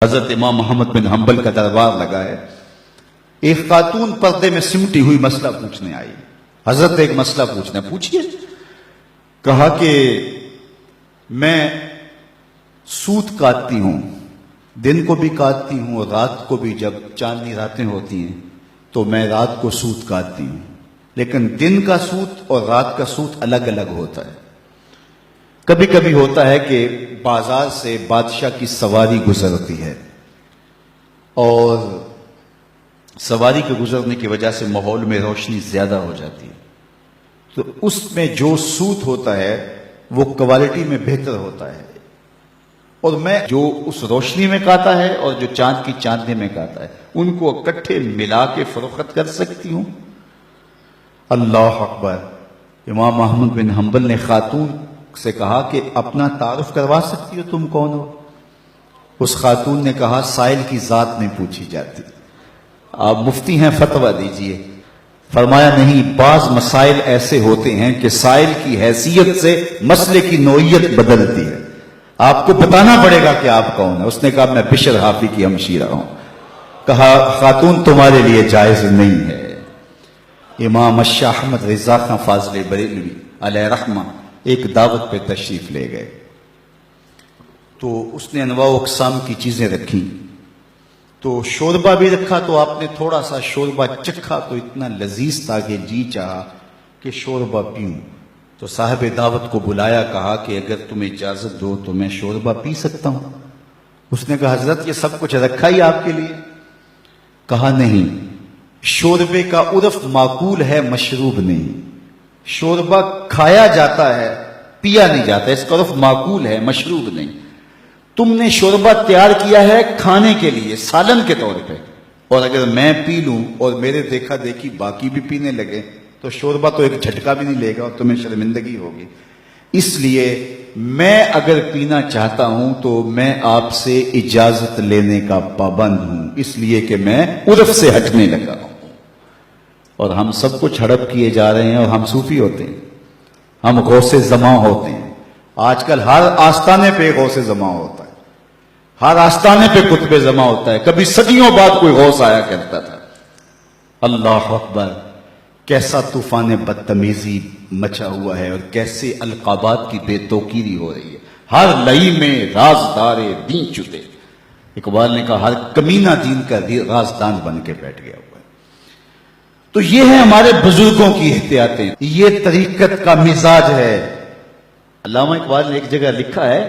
حضرت امام محمد بن حنبل کا دربار لگا ہے. ایک خاتون پردے میں سمٹی ہوئی مسئلہ پوچھنے آئی. حضرت ایک مسئلہ پوچھنا پوچھئے. کہا کہ میں سوت کاٹتی ہوں، دن کو بھی کاٹتی ہوں اور رات کو بھی. جب چاندنی راتیں ہوتی ہیں تو میں رات کو سوت کاٹتی ہوں، لیکن دن کا سوت اور رات کا سوت الگ الگ ہوتا ہے. کبھی کبھی ہوتا ہے کہ بازار سے بادشاہ کی سواری گزرتی ہے اور سواری کے گزرنے کی وجہ سے ماحول میں روشنی زیادہ ہو جاتی ہے، تو اس میں جو سوت ہوتا ہے وہ کوالٹی میں بہتر ہوتا ہے، اور میں جو اس روشنی میں کاتا ہے اور جو چاند کی چاندنی میں کاتا ہے ان کو اکٹھے ملا کے فروخت کر سکتی ہوں. اللہ اکبر. امام احمد بن حنبل نے خاتون سے کہا کہ اپنا تعارف کروا سکتی ہو، تم کون ہو؟ اس خاتون نے کہا سائل کی ذات نہیں پوچھی جاتی، آپ مفتی ہیں، فتویٰ دیجئے. فرمایا نہیں، بعض مسائل ایسے ہوتے ہیں کہ سائل کی حیثیت سے مسئلے کی نوعیت بدلتی ہے، آپ کو بتانا پڑے گا کہ آپ کون ہیں. اس نے کہا میں بشر حافی کی ہمشیرہ ہوں. کہا خاتون تمہارے لیے جائز نہیں ہے. امام شاہ احمد رضا خان فاضل بریلوی علیہ رحمہ ایک دعوت پہ تشریف لے گئے، تو اس نے انواع و اقسام کی چیزیں رکھی. تو شوربہ بھی رکھا، تو آپ نے تھوڑا سا شوربہ چکھا تو اتنا لذیذ تھا کہ جی چاہا کہ شوربہ پیوں. تو صاحب دعوت کو بلایا، کہا کہ اگر تم اجازت دو تو میں شوربہ پی سکتا ہوں. اس نے کہا حضرت یہ سب کچھ رکھا ہی آپ کے لیے. کہا نہیں، شوربے کا عرف معقول ہے، مشروب نہیں. شوربہ کھایا جاتا ہے، پیا نہیں جاتا، اس کا عرف معقول ہے، مشروب نہیں. تم نے شوربہ تیار کیا ہے کھانے کے لیے، سالن کے طور پہ، اور اگر میں پی لوں اور میرے دیکھا دیکھی باقی بھی پینے لگے تو شوربہ تو ایک جھٹکا بھی نہیں لے گا اور تمہیں شرمندگی ہوگی. اس لیے میں اگر پینا چاہتا ہوں تو میں آپ سے اجازت لینے کا پابند ہوں، اس لیے کہ میں عرف سے ہٹنے لگا ہوں. اور ہم سب کچھ ہڑپ کیے جا رہے ہیں، اور ہم صوفی ہوتے ہیں، ہم غوث زماں ہوتے ہیں. آج کل ہر آستانے پہ غوث زماں ہوتا ہے، ہر آستانے پہ قطب زماں ہوتا ہے. کبھی صدیوں بعد کوئی غوث آیا کرتا تھا. اللہ اکبر. کیسا طوفان بدتمیزی مچا ہوا ہے اور کیسے القابات کی بے توقیری ہو رہی ہے. ہر لئی میں رازدار دین چتے. اقبال نے کہا ہر کمینہ دین کا رازدان بن کے بیٹھ گیا ہوا ہے. تو یہ ہے ہمارے بزرگوں کی احتیاطیں، یہ طریقت کا مزاج ہے. علامہ اقبال نے ایک جگہ لکھا ہے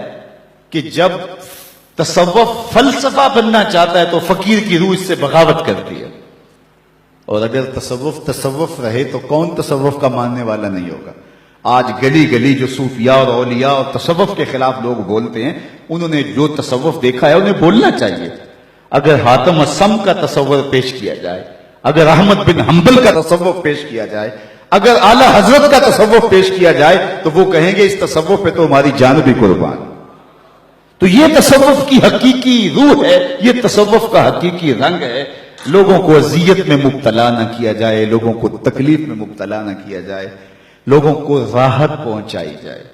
کہ جب تصوف فلسفہ بننا چاہتا ہے تو فقیر کی روح اس سے بغاوت کرتی ہے، اور اگر تصوف رہے تو کون تصوف کا ماننے والا نہیں ہوگا. آج گلی گلی جو صوفیاء اور اولیاء اور تصوف کے خلاف لوگ بولتے ہیں، انہوں نے جو تصوف دیکھا ہے انہیں بولنا چاہیے. اگر حاتم السم کا تصور پیش کیا جائے، اگر احمد بن حنبل کا تصوف پیش کیا جائے، اگر اعلی حضرت کا تصوف پیش کیا جائے تو وہ کہیں گے اس تصوف پہ تو ہماری جان بھی قربان. تو یہ تصوف کی حقیقی روح ہے، یہ تصوف کا حقیقی رنگ ہے. لوگوں کو اذیت میں مبتلا نہ کیا جائے، لوگوں کو تکلیف میں مبتلا نہ کیا جائے، لوگوں کو راحت پہنچائی جائے.